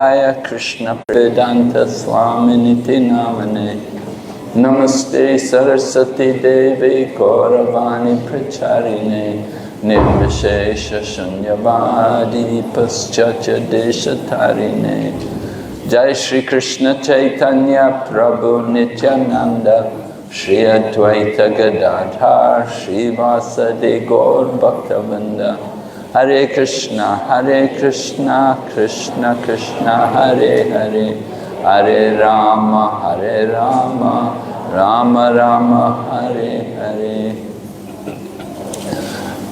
Jaya Krishna Vedanta Swaminiti Namane Namaste Saraswati Devi Gauravani Pracharine Nirvishesha Shunyavadi Paschatya Deshatarine Jai Shri Krishna Chaitanya Prabhu Nityananda Shri Advaita Gadadhar Shri Vasadi Gaur Bhaktavinda Hare Krishna, Krishna Krishna, Hare Hare, Hare Rama, Rama Rama, Hare Hare.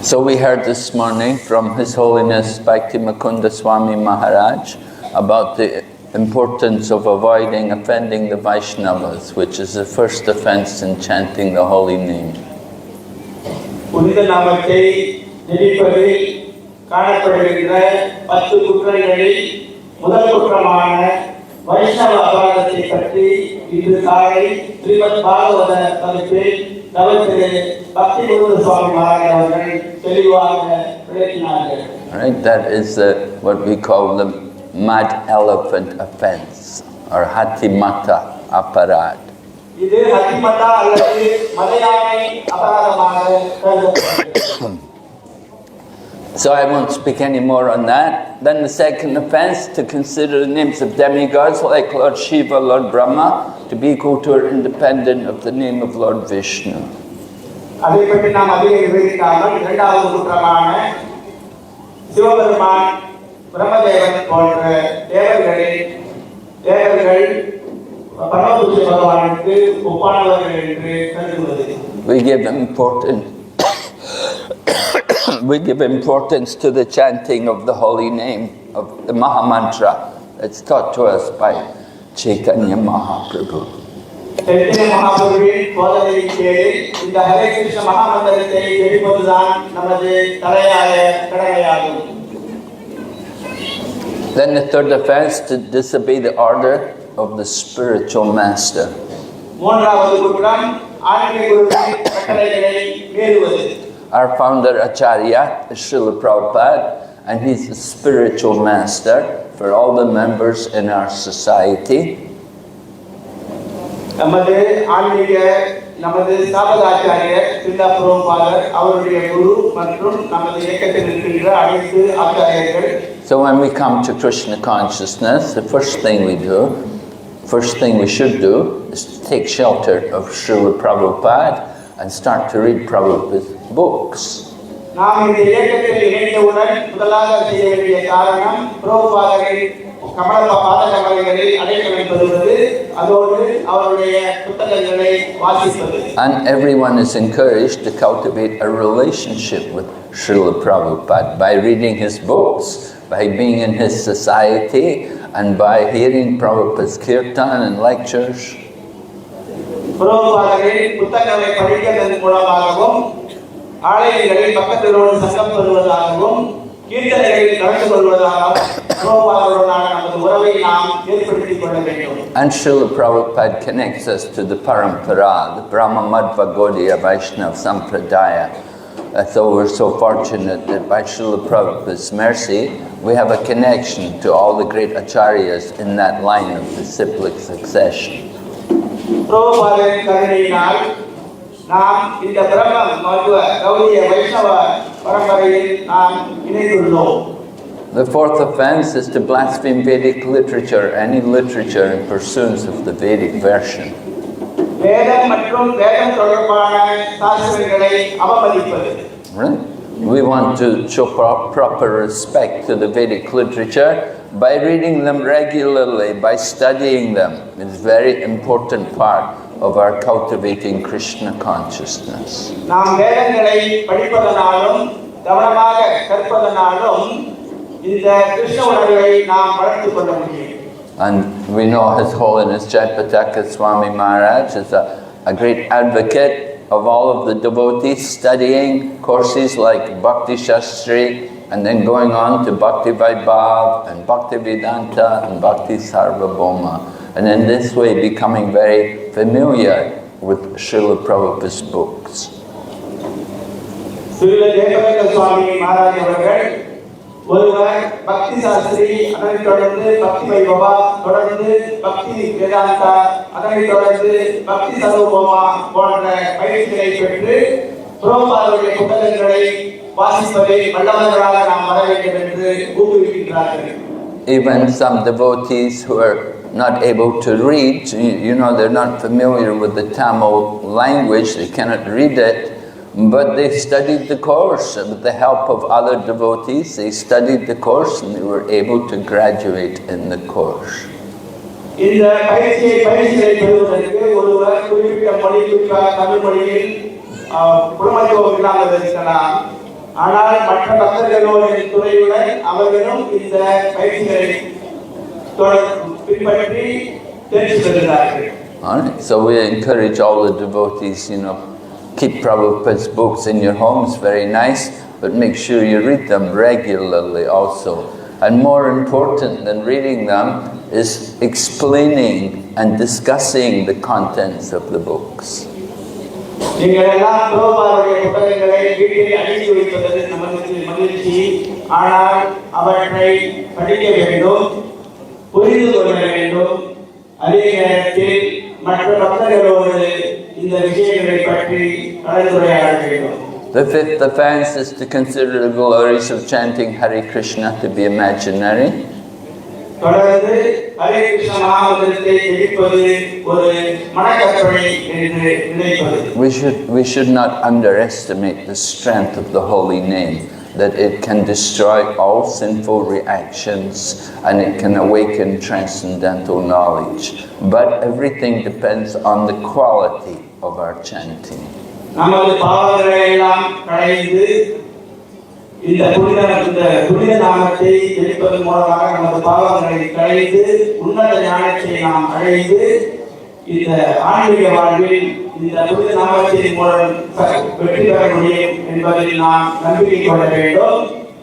So we heard this morning from His Holiness Bhakti Mukunda Swami Maharaj about the importance of avoiding offending the Vaishnavas, which is the first offense in chanting the holy name. காணப்படுகின்ற 10 குற்றங்களில் முதல் குற்றமான வைஷ்ணவ அபராதத்தை பற்றி இன்று காலை ஸ்ரீமத் பாகவத பதிப்பில் தவத்திரு பக்தி முகுந்த சுவாமி மகாராஜ் அவர்கள் தெளிவாக விளக்கினார்கள். Right, that is what we call the mad elephant offense or hatimata aparad. இது ஹத்திமத்தா அல்லது மலையானை அபராதமாக கருதப்படுகிறது. So I won't speak any more on that. Then the second offense, to consider the names of demigods like Lord Shiva, Lord Brahma, to be equal to or independent of the name of Lord Vishnu. We give importance to the chanting of the holy name of the Mahamantra that's taught to us by Chaitanya Mahaprabhu. Then the third offense, to disobey the order of the spiritual master. Our founder Acharya is Srila Prabhupada, and he's the spiritual master for all the members in our society. So when we come to Krishna consciousness, the first thing we should do is to take shelter of Srila Prabhupada and start to read Prabhupada's books. And everyone is encouraged to cultivate a relationship with Srila Prabhupada by reading his books, by being in his society, and by hearing Prabhupada's kirtan and lectures. And Srila Prabhupada connects us to the Parampara, the Brahma Madhva Gaudiya Vaishnava Sampradaya. So we're so fortunate that by Srila Prabhupada's mercy, we have a connection to all the great acharyas in that line of disciplic succession. The fourth offense is to blaspheme Vedic literature, any literature in pursuance of the Vedic version. Right? We want to show proper respect to the Vedic literature by reading them regularly, by studying them. It's a very important part of our cultivating Krishna consciousness. And we know His Holiness Jayapataka Swami Maharaj is a great advocate of all of the devotees studying courses like Bhakti Shastri and then going on to Bhakti Vaibhav and Bhakti Vedanta and Bhakti Sarvabhauma. And in this way becoming very familiar with Srila Prabhupada's books. ஒருவர் பக்தி சாஸ்திரி, அதனைத் தொடர்ந்து பக்தி வைபவா, தொடர்ந்து பக்தி வேதாந்தா, அதனைத் தொடர்ந்து பக்தி சர்வபௌமா போன்ற பயிற்சிகளை பெற்று பிரபுபாதருடைய புத்தகங்களை வாசிப்பதை வல்லவர்களாக நாம் வர வேண்டும் என்று ஊக்குவிக்கின்றார்கள். Even some devotees who are not able to read, you know, they're not familiar with the Tamil language, they cannot read it, but they studied the course. With the help of other devotees, they studied the course and they were able to graduate in the course. இந்த பயிற்சிகளை பெறுவதற்கு ஒருவர் குறிப்பிட்ட மொழியில், தமிழ் மொழியில் புலமைத்துவம் இல்லாமல் இருக்கலாம். ஆனால் மற்ற பக்தர்களோட துறையுடன் அவர்களும் இந்த பயிற்சிகளை பின்பற்றி தேர்ச்சி பெறுகிறார்கள். Alright, so we encourage all the devotees, you know, keep Prabhupada's books in your homes, very nice, but make sure you read them regularly also. And more important than reading them is explaining and discussing the contents of the books. நீங்கள் எல்லாம் பிரபுபாதருடைய புத்தகங்களை வீட்டில் அடித்து வைப்பது நமக்கு மகிழ்ச்சி. ஆனால் அவற்றை படிக்க வேண்டும், புரிந்து கொள்ள வேண்டும். அதே நேரத்தில் மற்ற பக்தர்களோடு இந்த விஷயங்களை பற்றி கலந்துரையாட வேண்டும். The fifth offense is to consider the glories of chanting Hare Krishna to be imaginary. தொடர்ந்து ஹரே கிருஷ்ண மகாமந்திரத்தை ஜெபிப்பது ஒரு மனக்கற்பனை என்று நினைப்பது. We should not underestimate the strength of the holy name, that it can destroy all sinful reactions and it can awaken transcendental knowledge. But everything depends on the quality of our chanting. நமது பாவங்களை எல்லாம் களைந்து இந்த புனித நாமத்தை ஜெபிப்பதன் மூலமாக நமது பாவங்களை களைந்து உன்னத ஞானத்தை நாம் அடைந்து இந்த ஆன்மீக வாழ்வில் இந்த புனித நாமத்தின் மூலம் வெற்றி பெற முடியும் என்பதில் நாம் நம்பிக்கை கொள்ள வேண்டும்.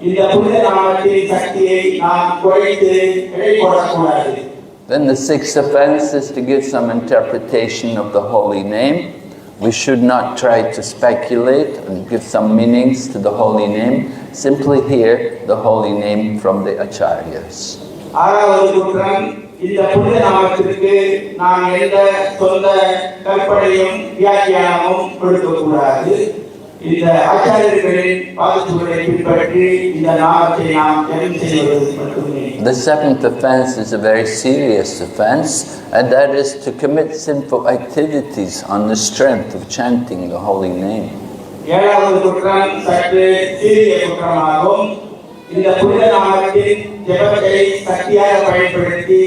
இந்த புனித நாமத்தின் சக்தியை நாம் குறைத்து எடை போடக்கூடாது. Then the sixth offense is to give some interpretation of the holy name. We should not try to speculate and give some meanings to the holy name. Simply hear the holy name from the acharyas. ஆறாவது குற்றம், இந்த புனித நாமத்திற்கு நாம் எந்த சொந்த கற்பனையும் வியாக்கியானமும் கொடுக்கக்கூடாது. இந்த ஆச்சாரியர்களின் பாதச்சுவடை பின்பற்றி இந்த நாமத்தை நாம் ஜெபம் செய்வது மட்டுமே. The seventh offense is a very serious offense, and that is to commit sinful activities on the strength of chanting the holy name. ஏழாவது குற்றம் சற்று சிறிய குற்றமாகும். இந்த புனித நாமத்தின் ஜெபத்தை சக்தியாக பயன்படுத்தி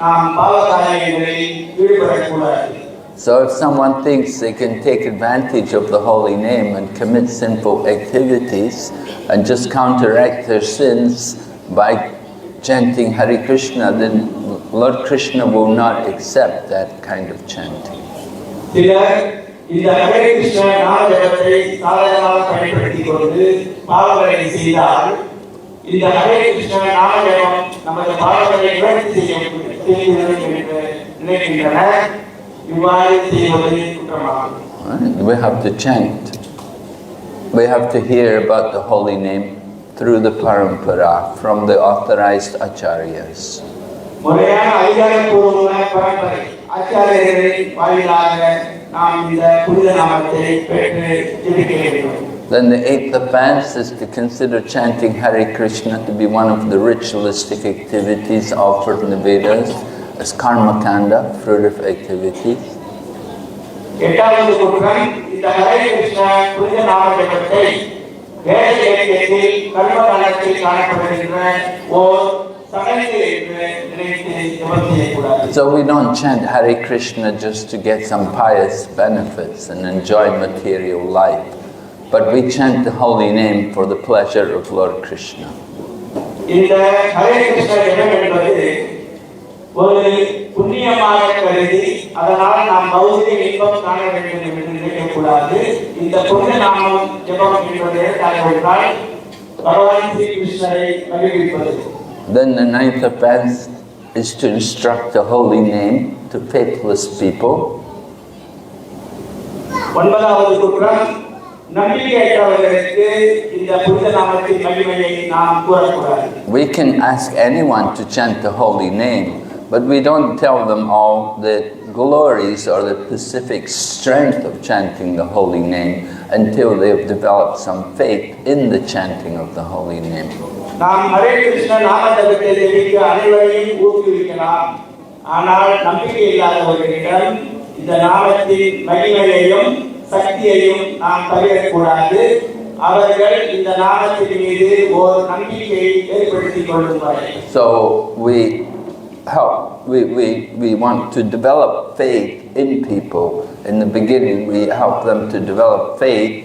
நாம் பாவ காரியங்களில் ஈடுபடக்கூடாது. So if someone thinks they can take advantage of the holy name and commit sinful activities and just counteract their sins by chanting Hare Krishna, then Lord Krishna will not accept that kind of chanting. இந்த ஹரே கிருஷ்ண நாம ஜபத்தை சாதகமாக பயன்படுத்திக் கொண்டு பாவங்களை செய்தால் இந்த ஹரே கிருஷ்ண நாம ஜபம் நமது பாவங்களை நிவர்த்தி செய்யும் என்று நினைக்கின்றனர். இவ்வாறு செய்வது குற்றமாகும். We have to chant. We have to hear about the holy name through the parampara from the authorized acharyas. முறையான அதிகாரப்பூர்வமான பரம்பரை ஆச்சாரியர்களின் வாயிலாக நாம் இந்த புனித நாமத்தை பெற்று ஜெபிக்க வேண்டும். Then the eighth offense is to consider chanting Hare Krishna to be one of the ritualistic activities offered in the Vedas as karma kanda, fruitive activities. எட்டாவது குற்றம், இந்த ஹரே கிருஷ்ண புனித நாம ஜபத்தை வேத இலக்கியத்தில் கர்ம காண்டத்தில் காணப்படுகின்ற ஓர் சடங்கு என்று நினைத்து ஜபம் செய்யக்கூடாது. So we don't chant Hare Krishna just to get some pious benefits and enjoy material life, but we chant the holy name for the pleasure of Lord Krishna. இந்த ஹரே கிருஷ்ண ஜபம் என்பது ஒரு புண்ணியமாக கருதி அதனால் நாம் பௌதிக இன்பம் காண வேண்டும் என்று நினைக்கக்கூடாது. இந்த புனித நாமம் ஜபம் என்பது தாய்மொழியால் பகவான் ஸ்ரீ கிருஷ்ணரை மகிழ்விப்பது. Then the ninth offense is to instruct the holy name to faithless people. ஒன்பதாவது குற்றம், நம்பிக்கையற்றவர்களுக்கு இந்த புனித நாமத்தின் மகிமையை நாம் கூறக்கூடாது. We can ask anyone to chant the holy name, but we don't tell them all the glories or the specific strength of chanting the holy name until they've developed some faith in the chanting of the holy name. நாம் ஹரே கிருஷ்ண நாமத்தை ஜெபிக்க அனைவரையும் ஊக்குவிக்கலாம். ஆனால் நம்பிக்கை இல்லாதவர்களிடம் இந்த நாமத்தின் மகிமையையும் சக்தியையும் நாம் பகிரக்கூடாது. அவர்கள் இந்த நாமத்தின் மீது ஒரு நம்பிக்கையை ஏற்படுத்திக் கொள்ளுவார்கள். So we want to develop faith in people. In the beginning, we help them to develop faith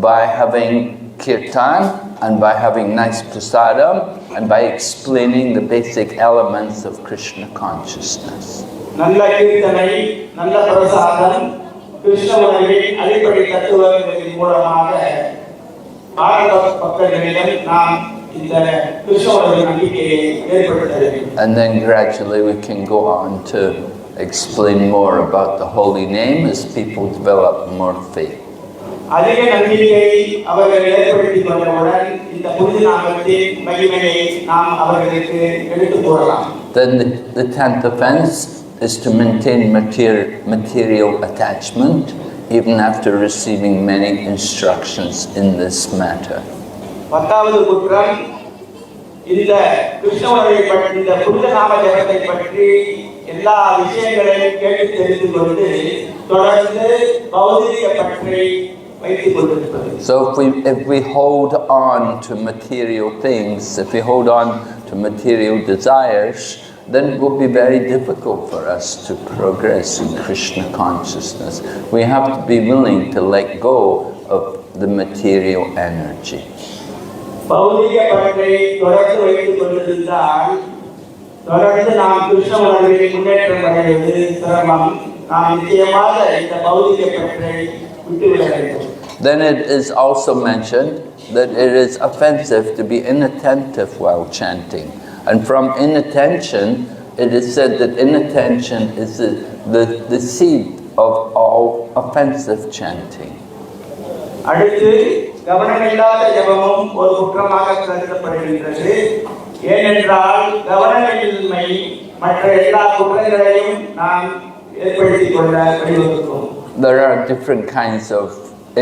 by having kirtan and by having nice prasadam and by explaining the basic elements of Krishna consciousness. நல்ல கீர்த்தனை, நல்ல பிரசாதம், கிருஷ்ண உணர்வின் அடிப்படை தத்துவங்களின் மூலமாக ஆரம்ப பக்தர்களிடம் நாம் இந்த கிருஷ்ண உணர்வின் நம்பிக்கையை ஏற்படுத்த வேண்டும். And then gradually we can go on to explain more about the holy name as people develop more faith. அதிக நம்பிக்கை அவர்கள் ஏற்படுத்திக் கொண்டவுடன் இந்த புனித நாமத்தின் மகிமையை நாம் அவர்களுக்கு எடுத்துக் கூறலாம். Then the 10th offense is to maintain material attachment even after receiving many instructions in this matter. பத்தாவது குற்றம் இந்த கிருஷ்ண உணர்வை பற்றி, இந்த புனித நாம ஜபத்தை பற்றி எல்லா விஷயங்களையும் கேட்டு தெரிந்து கொண்டு தொடர்ந்து பௌதிக பற்றை வைத்துக் கொண்டிருப்பது. So if we hold on to material things, if we hold on to material desires, then it will be very difficult for us to progress in Krishna consciousness. We have to be willing to let go of the material energy. பௌதிக பற்றை தொடர்ந்து வைத்துக் கொண்டிருந்தால் தொடர்ந்து நாம் கிருஷ்ண உணர்வில் முன்னேற்றம் அடைவது சிரமம். நாம் நிச்சயமாக இந்த பௌதிக பற்றை விட்டுவிட வேண்டும். Then it is also mentioned that it is offensive to be inattentive while chanting. And from inattention, it is said that inattention is the seed of all offensive chanting. அடுத்து கவனமில்லாத ஜபமும் ஒரு குற்றமாக கருதப்படுகின்றது. ஏனென்றால் கவனமின்மை மற்ற எல்லா குற்றங்களையும் நாம் ஏற்படுத்திக் கொள்ள வழிவகுக்கும். There are different kinds of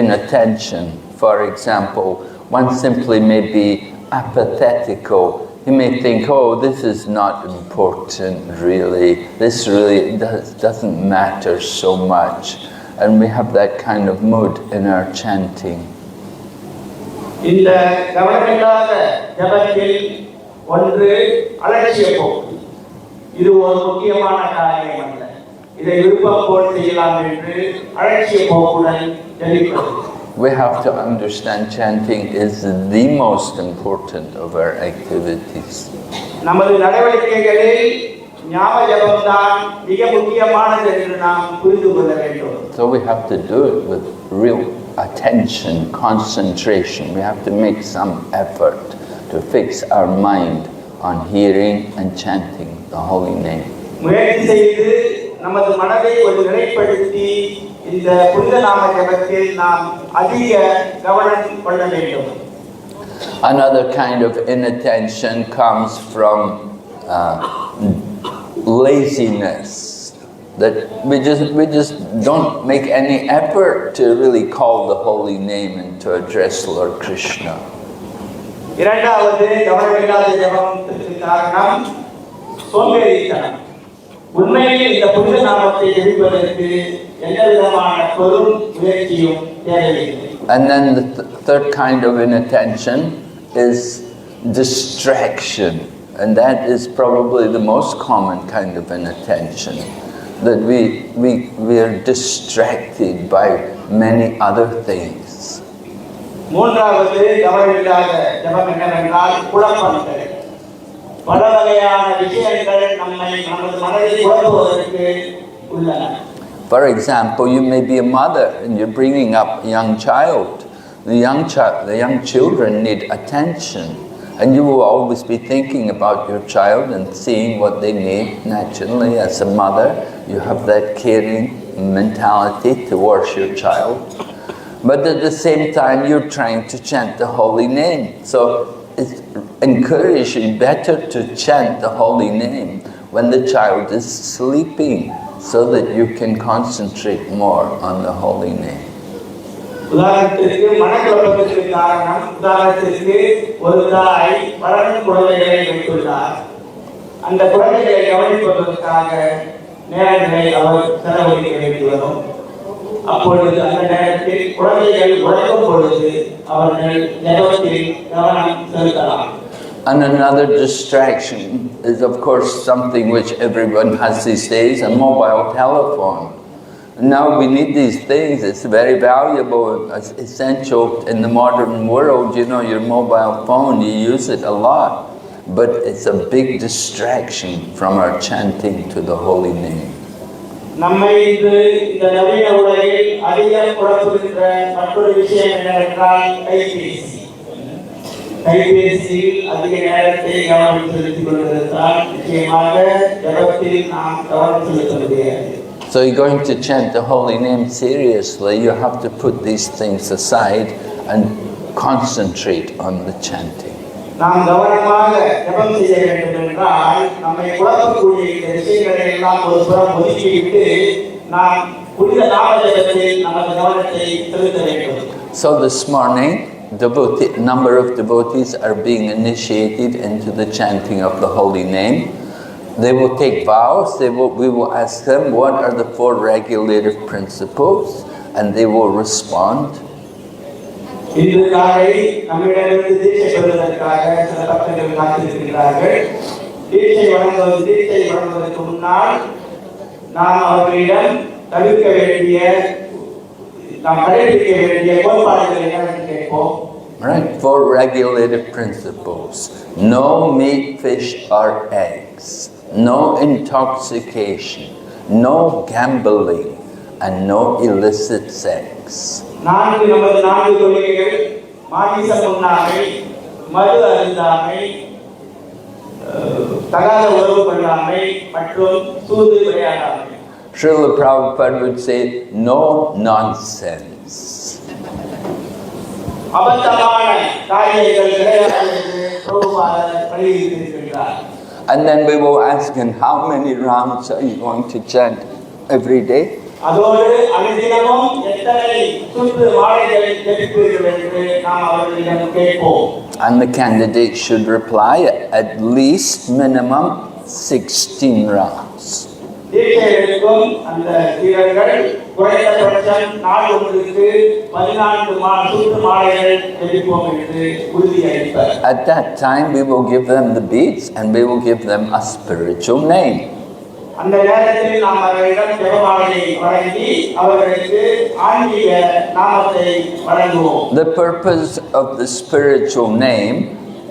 inattention. For example, one simply may be apathetical. He may think, oh, this is not important really. This really doesn't matter so much. And we have that kind of mood in our chanting. இந்த கவனமில்லாத ஜபத்தில் ஒன்று அலட்சிய போக்கு. இது ஒரு முக்கியமான காரியம் அல்ல. இதை விருப்பம் போல் செய்யலாம் என்று அலட்சிய போக்குடன் ஜெபிப்பது. We have to understand chanting is the most important of our activities. நமது நடவடிக்கைகளில் ஞாபக ஜபம் தான் மிக முக்கியமானது என்று நாம் புரிந்து கொள்ள வேண்டும். So we have to do it with real attention, concentration. We have to make some effort to fix our mind on hearing and chanting the holy name. முயற்சி செய்து நமது மனதை ஒரு நிலைப்படுத்தி இந்த புனித நாம ஜபத்தில் நாம் அதிக கவனம் கொள்ள வேண்டும். Another kind of inattention comes from laziness, that we just don't make any effort to really call the holy name and to address Lord Krishna. இரண்டாவது கவனமில்லாத ஜபத்திற்கு காரணம் சோம்பேறித்தனம். உண்மையில் இந்த புனித நாமத்தை ஜெபிப்பதற்கு எந்த விதமான பெரும் முயற்சியும் தேவையில்லை. And then the third kind of inattention is distraction, and that is probably the most common kind of inattention, that we are distracted by many other things. மூன்றாவது கவனமில்லாத ஜபம் என்னவென்றால் குழப்பங்கள். பல வகையான விஷயங்கள் நமது மனதை குழப்புவதற்கு உள்ளன. For example, you may be a mother and you're bringing up a young child. The young children need attention, and you will always be thinking about your child and seeing what they need. Naturally, as a mother, you have that caring mentality towards your child. But at the same time, you're trying to chant the holy name. So it's encouraging better to chant the holy name when the child is sleeping, so that you can concentrate more on the holy name. உதாரணத்திற்கு மனக்குழப்பத்திற்கு காரணம், உதாரணத்திற்கு ஒரு தாய் வளரும் குழந்தைகளை வைத்துள்ளார். அந்த குழந்தைகளை கவனிப்பதற்காக நேரங்களை அவர் செலவழிக்க வேண்டி வரும். அப்பொழுது அந்த நேரத்தில் குழந்தைகள் உறங்கும் பொழுது அவர்கள் ஜபத்தில் கவனம் செலுத்தலாம். And another distraction is, of course, something which everyone has these days, a mobile telephone. Now we need these things, it's very valuable, it's essential in the modern world. You know, your mobile phone, you use it a lot, but it's a big distraction from our chanting to the holy name. நம்மை இந்த நவீன உலகில் அதிகம் குழப்புகின்ற மற்றொரு விஷயம் என்னவென்றால் கைபேசி. கைபேசியில் அதிக நேரத்தை கவனம் செலுத்திக் கொண்டிருந்தால் நிச்சயமாக ஜபத்தில் நாம் கவனம் செலுத்த முடியாது. So you're going to chant the holy name seriously, you have to put these things aside and concentrate on the chanting. நாம் கவனமாக ஜபம் செய்ய வேண்டும் என்றால் நம்மை குழப்பக்கூடிய இந்த விஷயங்களை எல்லாம் ஒரு புறம் ஒதுக்கிவிட்டு நாம் புனித நாம ஜபத்தில் நமது கவனத்தை செலுத்த வேண்டும். So this morning, number of devotees are being initiated into the chanting of the holy name. They will take vows, we will ask them what are the 4 regulative principles, and they will respond. இன்று காலை நம்மிடமிருந்து தீட்சை பெறுவதற்காக சில பக்தர்கள் காத்திருக்கிறார்கள். தீட்சை வழங்குவதற்கு முன்னால் நாம் அவர்களிடம் கடைபிடிக்க வேண்டிய கோட்பாடுகள் என்னவென்று கேட்போம். Right, 4 regulative principles. No meat, fish or eggs. No intoxication. No gambling. And no illicit sex. நமது 4 கொள்கைகள்: மாமிசம் உண்ணாமை, மது அருந்தாமை, தகாத உறவு கொள்ளாமை மற்றும் சூது விளையாடாமை. Srila Prabhupada would say, no nonsense. அபத்தமான காரியங்கள் கிடையாது என்று பிரபுபாதர் வலியுறுத்தியிருக்கிறார். And then we will ask him, how many rounds are you going to chant every day? அதோடு அனுதினமும் எத்தனை சுற்று மாலைகளை ஜபிப்பீர்கள் என்று நாம் அவர்களிடம் கேட்போம். And the candidate should reply at least minimum 16 rounds. தீட்சை எடுக்கும் அந்த வீரர்கள் குறைந்தபட்சம் நாள் ஒன்றுக்கு 14 சுற்று மாலைகள் ஜபிப்போம் என்று உறுதியளிப்பார். At that time we will give them the beads and we will give them a spiritual name. அந்த நேரத்தில் நாம் அவர்களிடம் ஜெபமாலையை வழங்கி அவர்களுக்கு ஆன்மீக நாமத்தை வழங்குவோம். The purpose of the spiritual name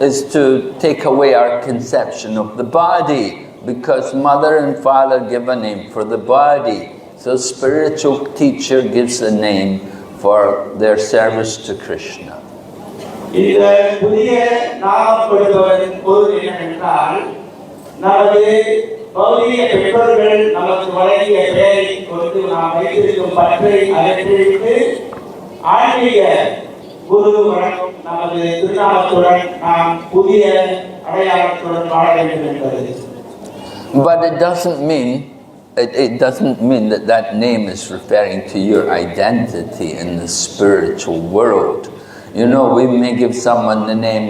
is to take away our conception of the body, because mother and father give a name for the body. So spiritual teacher gives a name for their service to Krishna. இந்த புதிய நாமம் கொடுப்பதன் பொருள் என்னவென்றால், நமது பௌதிக பெற்றோர்கள் நமக்கு வழங்கிய பெயரை கொண்டு நாம் வைத்திருக்கும் பற்றை அகற்றிவிட்டு ஆன்மீக குரு வழங்கும் நமது திருநாமத்துடன் நாம் புதிய அடையாளத்துடன் வாழ வேண்டும் என்பது. But it doesn't mean that name is referring to your identity in the spiritual world. You know, we may give someone the name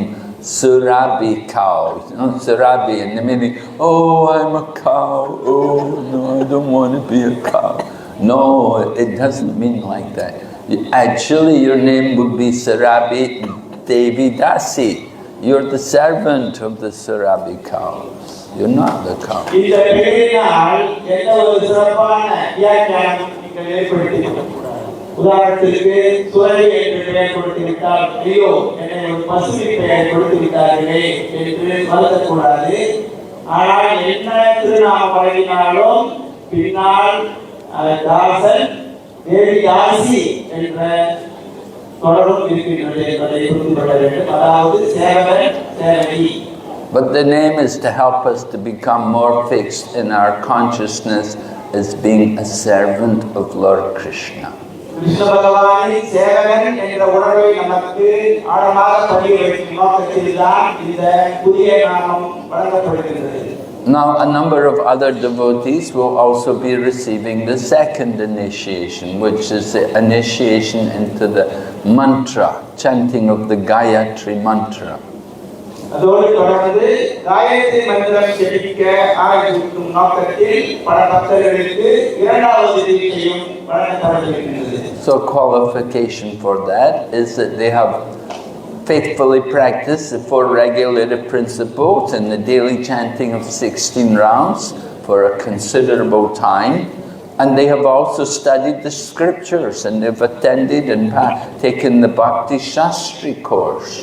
Surabi cow. You know, Surabi, and the meaning, oh, I'm a cow. Oh, no, I don't want to be a cow. No, it doesn't mean like that. Actually, your name would be Surabi Devi Dasi. You're the servant of the Surabi cows. You're not the cow. இந்த பெயரினால் எந்த ஒரு சிறப்பான வியாக்கியானம் நீங்கள் ஏற்படுத்திக் உதாரணத்திற்கு சுரவி என்று பெயர் கொடுத்துவிட்டால், ஐயோ என்னை ஒரு பசுமை பெயர் கொடுத்து விட்டார்களே என்று வருத்தக்கூடாது. ஆனால் என்ன திருநாமம் வழங்கினாலும் பின்னால் தாசன் தேவி தாசி என்ற தொடரும் இருக்கின்றது என்பதை புரிந்து கொள்ள வேண்டும். அதாவது சேவகன் சேவகி. But the name is to help us to become more fixed in our consciousness as being a servant of Lord Krishna. Krishna பகவானின் சேவகன் என்ற உணர்வை நமக்கு ஆழமாக பதிய வைக்கும் நோக்கத்தில்தான் இந்த புதிய நாமம் வழங்கப்படுகிறது. Now, a number of other devotees will also be receiving the second initiation, which is the initiation into the mantra, chanting of the Gayatri mantra. அதோடு தொடர்ந்து காயத்ரி மந்திரம் ஜெபிக்க ஆரம்பிக்கும் நோக்கத்தில் பல பக்தர்களுக்கு இரண்டாவது தீட்சையும் வழங்கப்படுகிறது. So qualification for that is that they have faithfully practiced the 4 regulative principles and the daily chanting of 16 rounds for a considerable time, and they have also studied the scriptures and they've attended and taken the Bhakti Shastri course.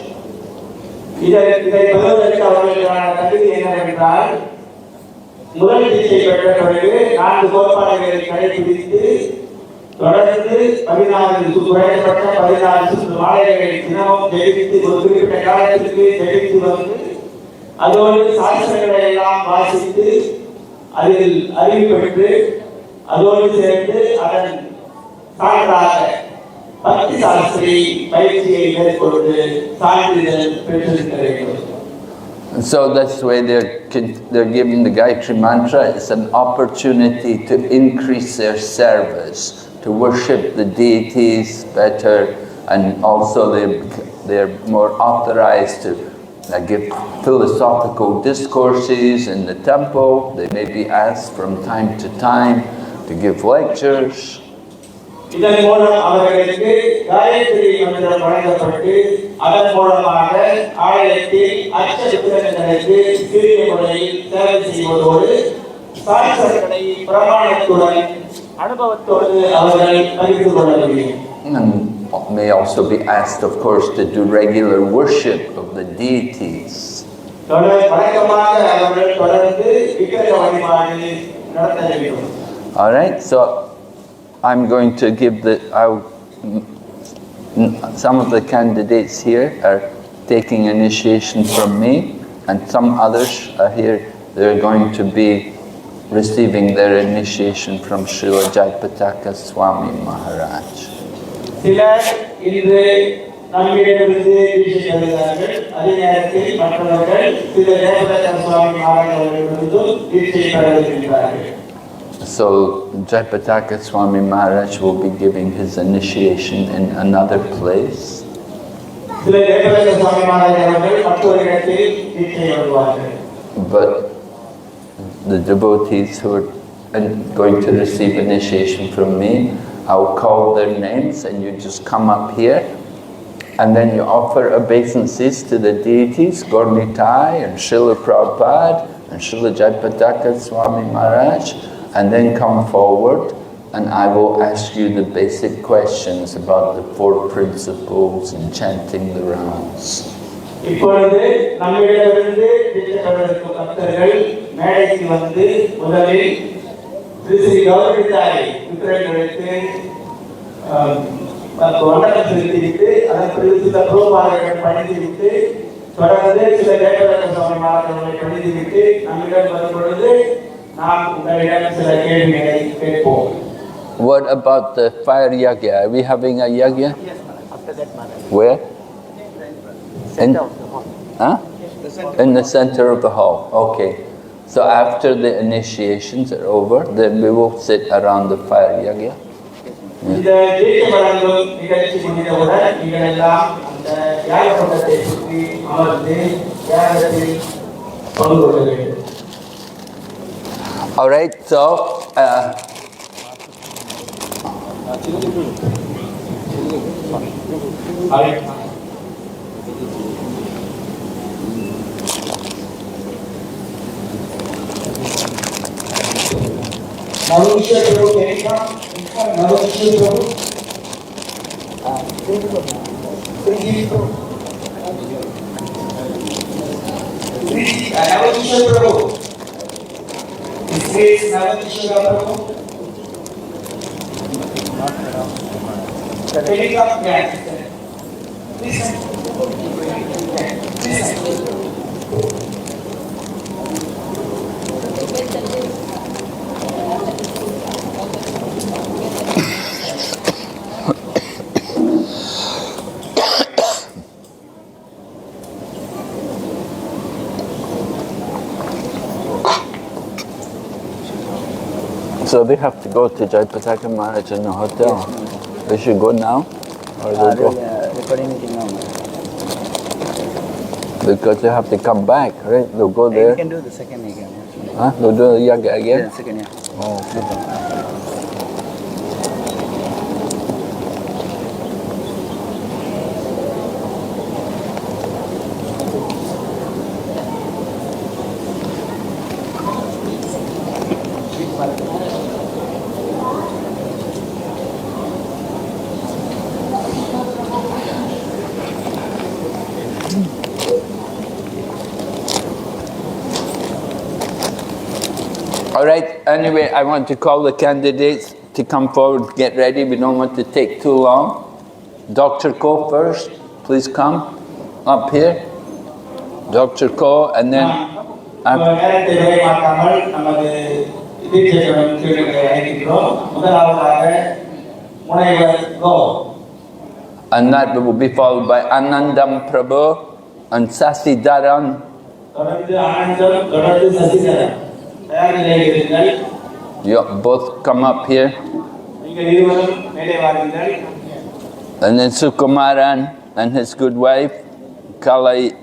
இதை பெறுவதற்கு அவர்களுக்கான தகுதி என்னவென்றால் முதல் தீட்சை பெற்ற பிறகு 4 கோட்பாடுகளை கடைபிடித்து தொடர்ந்து 14 குறைந்தபட்ச 14 மாலைகளை தினமும் ஜெபித்து ஒரு குறிப்பிட்ட காலத்திற்கு ஜெபித்து வந்து அதோடு சாஸ்திரங்களை எல்லாம் வாசித்து அதில் அறிவு பெற்று அதோடு சேர்ந்து அதன் சான்றாக பக்தி சாஸ்திரி பயிற்சியை மேற்கொண்டு சான்றிதழ் பெற்றிருக்க வேண்டும். So that's why they're giving the Gayatri mantra. It's an opportunity to increase their service, to worship the deities better, and also they're more authorized to give philosophical discourses in the temple. They may be asked from time to time to give lectures. இதன் மூலம் அவர்களுக்கு காயத்ரி மந்திரம் வழங்கப்பட்டு அதன் மூலமாக ஆலயத்தில் அர்ச்சகர்களுக்கு சிறிய முறையில் சேவை செய்வதோடு சாஸ்திரங்களை பிரமாணத்துடன் அனுபவத்தோடு அவர்கள் அறிந்து கொள்ள முடியும். And may also be asked, of course, to do regular worship of the deities. வழக்கமாக அவர்கள் தொடர்ந்து விக்கிரக வழிபாடு நடத்த வேண்டும். All right, so I'm going to give some of the candidates here are taking initiation from me, and some others are here. They're going to be receiving their initiation from Srila Jayapataka Swami Maharaj. சிலர் இன்று நம்மிடமிருந்து தீட்சை பெறுகிறார்கள். அதே நேரத்தில் மற்றவர்கள் ஸ்ரீல ஜெயபதக்க சுவாமி மகாராஜ் அவர்களிடமிருந்தும் தீட்சை பெறுகிறார்கள். So Jayapataka Swami Maharaj will be giving his initiation in another place. But the devotees who are going to receive initiation from me, I'll call their names and you just come up here and then you offer obeisances to the deities, Gaurnitai and Srila Prabhupada and Srila Jayapataka Swami Maharaj, and then come forward and I will ask you the basic questions about the 4 principles and chanting the rounds. இப்பொழுது நம்மிடமிருந்து தீட்சைப்பெறுவதற்கு பக்தர்கள் மேடைக்கு வந்து முதலில் ஸ்ரீ கௌரவித்தாய் விக்கிரகங்களுக்கு வணக்கம் செலுத்திவிட்டு அதன் பிறகு சில புரோபாதங்கள் பணிந்துவிட்டு தொடர்ந்து சில ஜெயபதக்க சுவாமி மகாராஜர்களை பணிந்துவிட்டு நம்மிடம் வரும் பொழுது What about the fire yagya? Are we having a yagya? Yes, after that, Maharaj. Where? In the hall. Huh? In the center of the hall. Okay. So after the initiations are over, then we will sit around the fire yagya. All right, so So they have to go to Jayapataka Maharaj in the hotel. Yes, They should go now? Or they go? Recording meeting now. Because they have to come back, right? They'll go You there. can do the second again. Huh? They'll do the yaga again? Yeah, second, yeah. Oh, okay. All right, anyway, I want to call the candidates to come forward, get ready. We don't want to take too long. Dr. Ko first, please come up here. Dr. Ko, and then... And that will be followed by Anandam Prabhu and Sasidaran. You both come up here. And then Sukumaran and his good wife, Kalayavasi.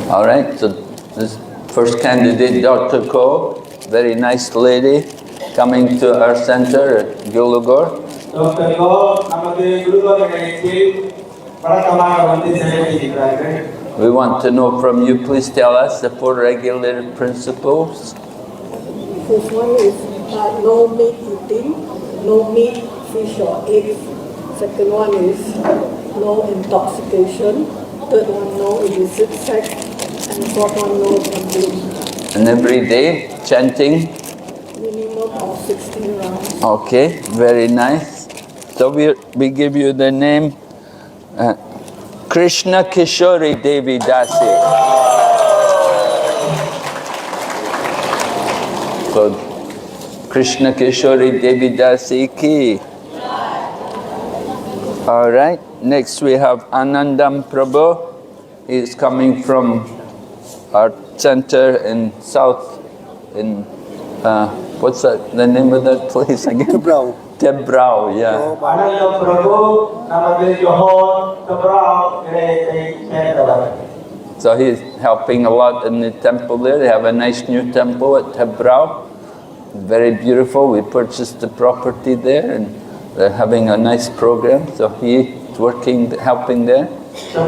All right, so this first candidate, Dr. Ko, very nice lady, coming to our center at Gulugor. Dr. Ko, we want to know from you, please tell us the 4 regulated principles. First one is no meat eating, no meat, fish or eggs. Second one is no intoxication. Third one, no illicit sex. And fourth one, no gambling. And every day, chanting? Minimum of 16 rounds. Okay, very nice. So we give you the name Krishna Kishori Devi Dasi. So, Krishna Kishori Devi Dasi ki. All right, next we have Anandam Prabhu. He is coming from our center in South, in, what's that, the name of that place again? Seberang. Seberang, yeah. So he's helping a lot in the temple there. They have a nice new temple at Seberang. Very beautiful. We purchased the property there and they're having a nice program. So he's working, helping there. So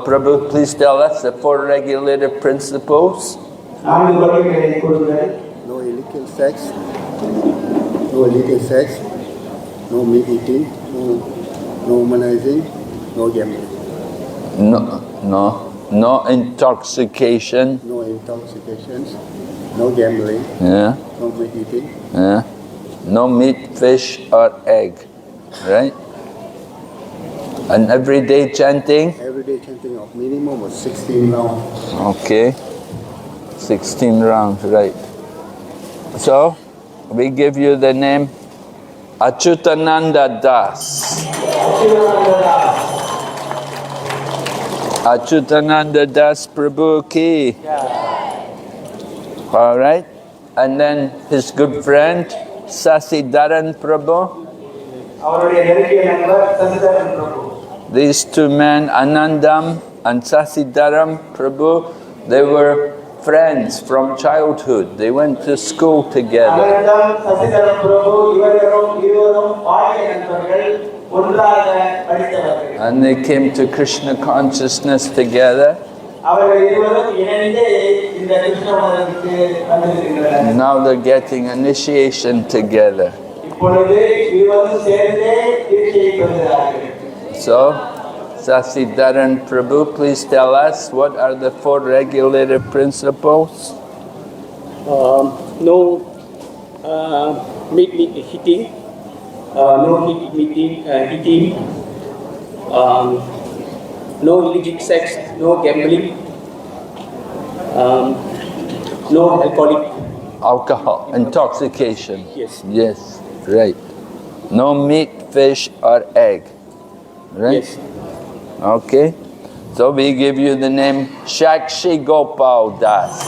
Prabhu, please tell us the 4 regulative principles. No illegal sex, no meat eating, no womanizing, no gambling. No intoxication. No intoxications, no gambling, Yeah. no meat eating. Yeah. No meat, fish or egg, right? And everyday chanting? Everyday chanting of minimum of 16 rounds. Okay. 16 rounds, right. So, we give you the name Achyutananda Das. Achyutananda Das Prabhu ki. All right. And then his good friend, Sasidaran Prabhu. These 2 men, Anandam and Sasidaram Prabhu, they were friends from childhood. They went to school together. And they came to Krishna consciousness together. Now they're getting initiation together. So, Sasidaran Prabhu, please tell us what are the 4 regulative principles? No meat eating, no meat eating, no illicit sex, no gambling, No alcoholic. Alcohol, intoxication. Yes. Yes, right. No meat, fish or egg. Right? Yes. Okay. So we give you the name Shakshi Gopal Das.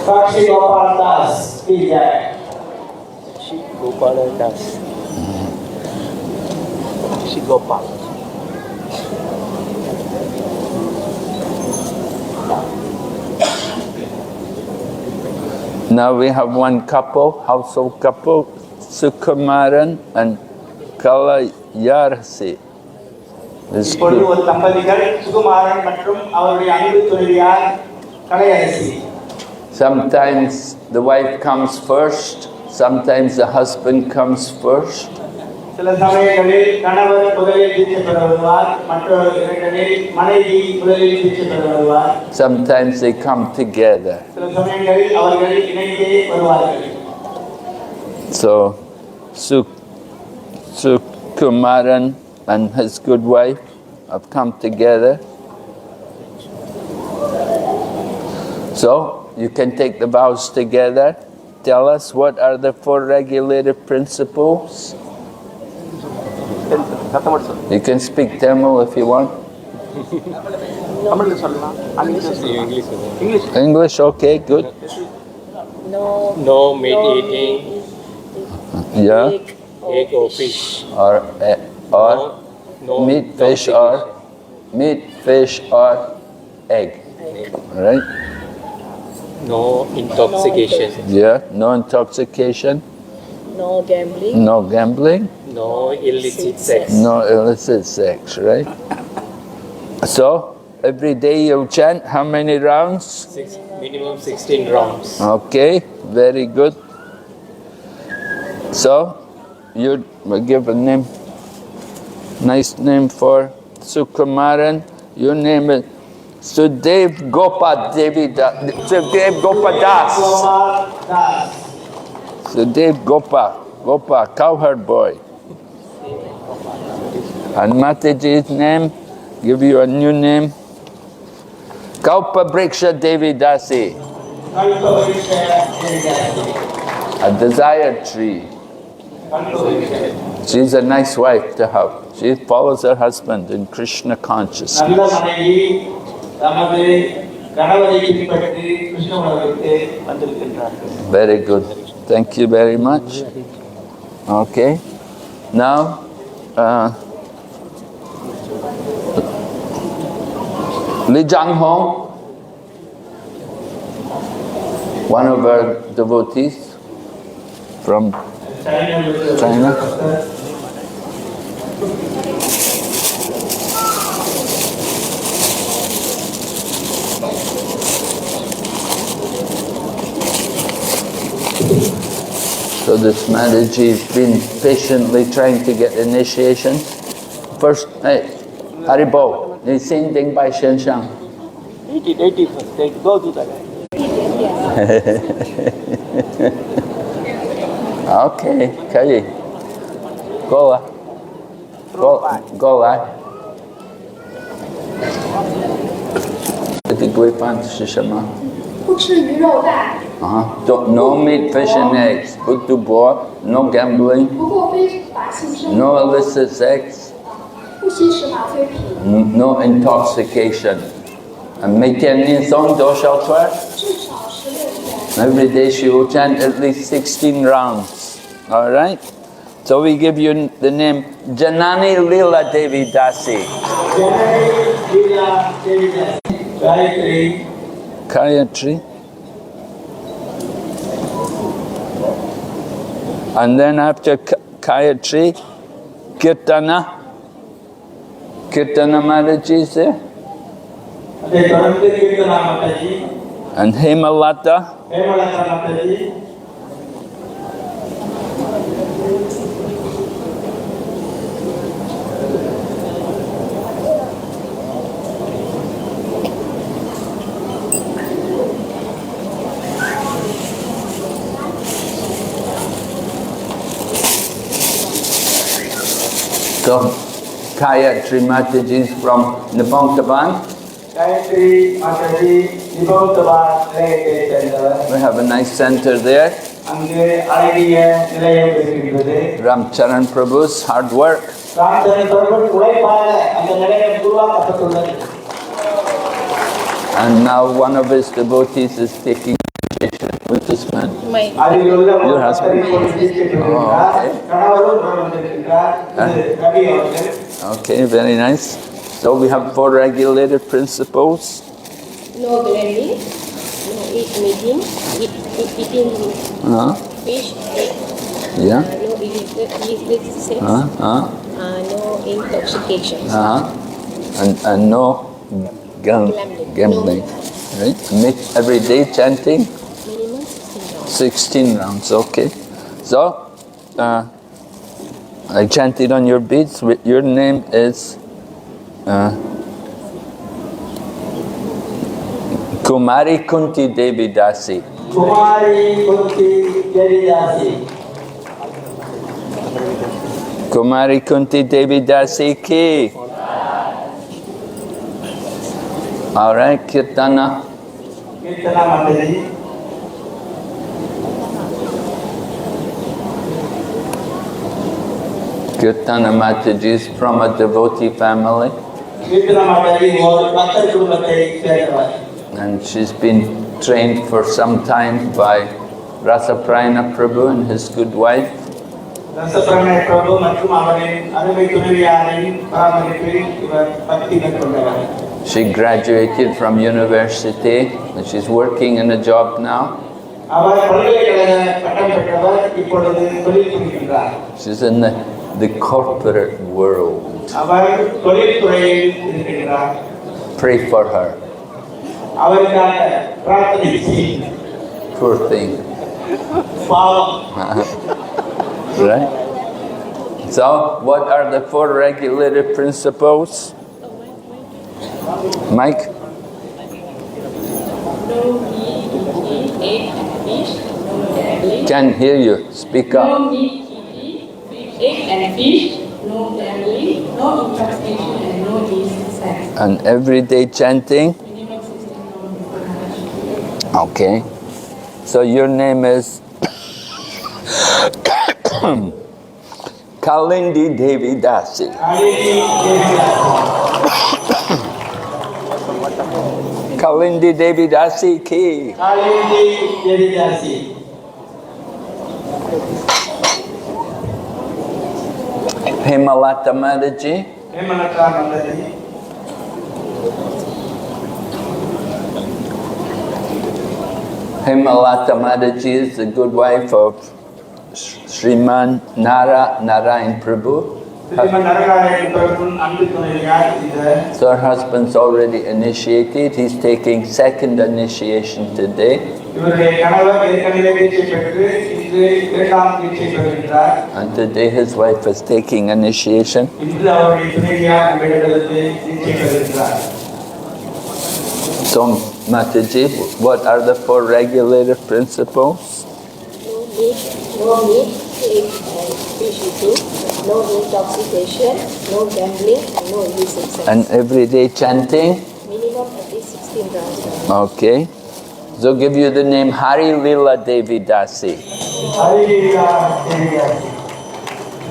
Sakshi Gopal Das, Jaya. She Gopala Das. She Gopal. Now we have one couple, household couple, Sukumaran and Kalayarsi. This இப்பொழுது group. ஒரு தம்பதிகள் சுகுமாரன் மற்றும் அவருடைய அன்பு துணைவியார் Kalaiyarasi. Sometimes the wife comes first, sometimes the husband comes first. சில சமயங்களில் கணவர் முதலில் தீட்சை பெற வருவார், மற்றொரு இடங்களில் மனைவி முதலில் தீட்சை பெற வருவார். Sometimes they come together. சில சமயங்களில் அவர்கள் இணைந்தே வருவார்கள். So Sukumaran and his good wife have come together. So you can take the vows together. Tell us what are the 4 regulative principles. You can speak Tamil if you want. English, okay, good. No meat eating. Yeah, Egg or fish. or No meat, fish, or egg. Right? No intoxication. Yeah, no intoxication, No gambling. no gambling, No illicit sex. no illicit sex, right? So every day you chant how many rounds? Minimum 16 rounds. Okay, very good. So you give a name, nice name for Sukumaran. You name it Sudev Sudev Gopadas. Gopal Das. Sudev Gopa, cowherd boy. And Mataji's name, give you a new name. Kalpa Briksha Devi Dasi, கல்பவருஷ தேவிதாசி. a desired tree. She's a nice wife to have. She follows her husband in Krishna consciousness. நல்ல மனைவி தமது கணவரை பின்பற்றி கிருஷ்ண உலகிற்கு வந்திருக்கின்றார்கள். Very good. Thank you very much. Okay. Now, Li Jianghong, one of our devotees from China. So this Mataji has been patiently trying to get initiation. First, hey, Haribo, you sing Ding Bai Shen Shang. 80 first. They go to that. Okay, 可以，够了，够来。这个规范是什么？不吃鱼肉蛋， No meat, fish and eggs. Good to bore. No gambling. 不过非法性生活， No illicit sex. 不吸食吗啡品， No intoxication. And 每天念诵多少圈？至少16天。 Every day she will chant at least 16 rounds. All right? So we give you the name Janani Leela Devi Dasi. Janani Leela தேவிதாசி. Gayatri. Gayatri. And then after Gayatri, Kirtana. Kirtana Mataji is there. அதை தொடர்ந்து Keerthana Mataji, And Hemalata. Hemalatha Mataji, So Gayatri Mataji is from Nabong Taban. Gayatri Mataji, Vibhavutava Nilayate Center. We have a nice center there. Ange Alaiya Nilayam Irukkirathu. Ramcharan Prabhu's hard work. Ramcharan Prabhu Ulaipaga Anga Nilayam Guruvakapattulladu. And now one of his devotees is taking initiation with this man. Your husband? Okay, very nice. So we have 4 regulated principles. No gambling, no eating fish, egg, Yeah. no illicit sex, no intoxication. And no gambling. Right? Every day chanting? Minimum 16 rounds. 16 rounds, okay. So, I chanted on your beads. Your name is Kumari Kunti Devi Dasi. Kumari Kunti Devi Dasi. Kumari Kunti Devi Dasi ki. All right, Kirtana. Kirtana Mataji. Kirtana Mataji is from a devotee family. And she's been trained for some time by Rasaprayana Prabhu and his good wife. She graduated from university and she's working in a job now. She's in the corporate world. Pray for her. Poor thing. Right? So, what are the 4 regulated principles? Mike? No meat, egg, fish, no gambling. Can't hear you. Speak No up. meat, egg and fish, no gambling, no intoxication, and no illicit sex. And everyday chanting? Minimum 16 rounds. Okay. So your name is Kalindi Devi Dasi. Kalindi Devi Dasi ki. Kalindi Devi Dasi. Hemalata Mataji. Hemalata Mataji. Hemalata Mataji is the good wife of Sriman Narayan Prabhu. So her husband's already initiated. He's taking 2nd initiation today. And today his wife is taking initiation. So Mataji, what are the 4 regulated principles? No meat, egg and fish eating, no intoxication, no gambling, and no illicit sex. And everyday chanting? Minimum at least 16 rounds. Okay. So give you the name Hari Lila Devi Dasi.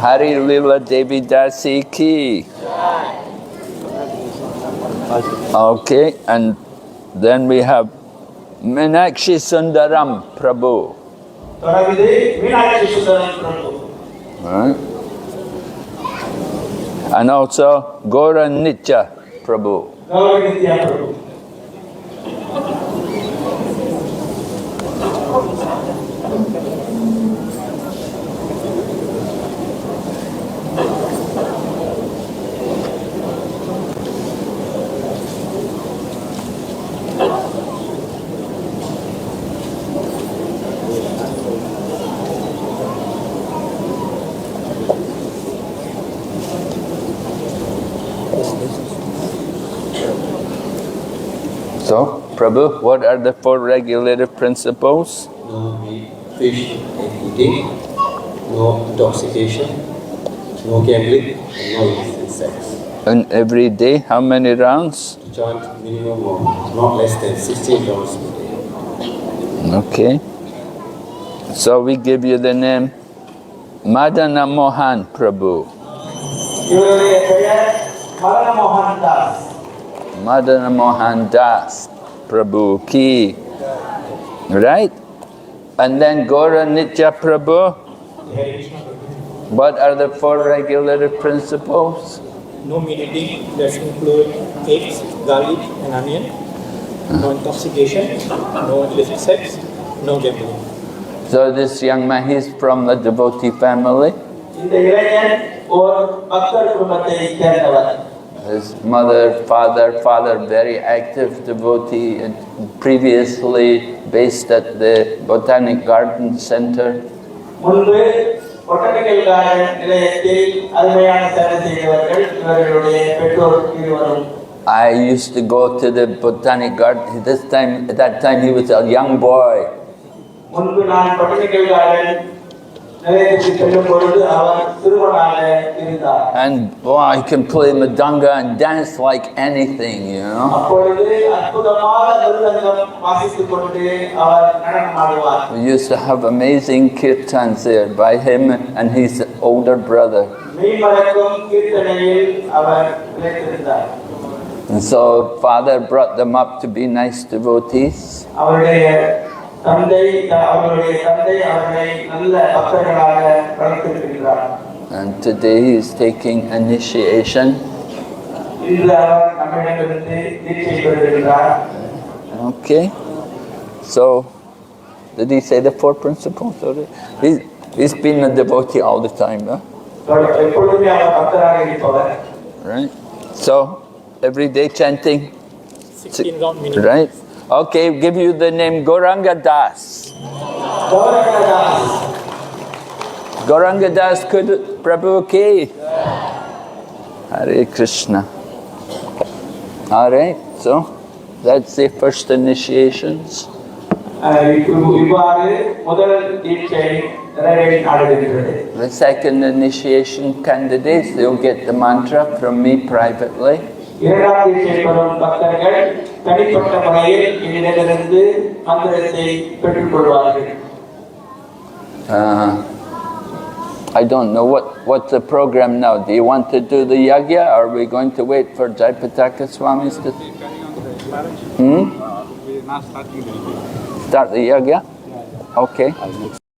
Hari Lila Devi Dasi ki. Okay, and then we have Meenakshi Sundaram Prabhu. Right. And also Gora Nitya Prabhu. So, Prabhu, what are the 4 regulative principles? No meat, fish and eating, no intoxication, no gambling, and no illicit sex. And every day, how many rounds? Chant minimum of not less than 16 rounds per day. Okay. So we give you the name Madana Mohan Prabhu. இவருடைய பெயர் மதன மோகன் Das. Madana Mohan Das Prabhu Ki. Right? And then Gaura Nitya Prabhu. What are the 4 regulatory principles? No meat eating, that include eggs, garlic and onion. No intoxication, no illicit sex, no gambling. So this young man, he's from the devotee family. இந்த இளைஞன் ஒரு பக்தர் குடும்பத்தைச் சேர்ந்தவர். His father very active devotee and previously based at the Botanic Garden Center. முன்பு botanical garden நிலையத்தில் அருமையான சேவை செய்தவர்கள் இவர்களுடைய பெற்றோர் இருவரும். I used to go to the Botanic Garden. At that time he was a young boy. முன்பு நான் பொட்டானிக்கல் கார்டன் நிலையத்துக்கு செல்லும் பொழுது அவர் சிறுவனாக இருந்தார். And boy, he can play madanga and dance like anything, you know. அப்பொழுது அற்புதமாக மிருதங்கம் வாசித்துக் கொண்டு அவர் நடனம் ஆடுவார். We used to have amazing kirtans there by him and his older brother. மெய்மறக்கும் கீர்த்தனையில் our நிலைத்திருந்தார். And so father brought them up to be nice devotees. அவருடைய தந்தை அவர்களை நல்ல பக்தர்களாக வளர்த்திருக்கிறார். And today he is taking initiation. இன்று அவர் நம்மிடமிருந்து தீட்சை பெறுகிறார். Okay. So, did he say the 4 principles? He's been a devotee all the time, huh? எப்பொழுதுமே அவர் பக்தராக இருப்பவர். Right? So, every day chanting. 16 round minimum. Right? Okay, give you the name Gauranga Das. Gauranga Das Prabhu Ki. Hare Krishna. Alright, so that's the first initiations. இவ்வாறு முதல் தீட்சை நிறைவேறி நடக்கிறது. The second initiation candidates, they'll get the mantra from me privately. இரண்டாம் தீட்சை பெறும் பக்தர்கள் தனிப்பட்ட முறையில் என்னிடமிருந்து மந்திரத்தை பெற்றுக் கொள்வார்கள். I don't know what's the program now. Do you want to do the yagya or are we going to wait for Jayapataka Swami's to... We're not starting the Start the yagya? Okay.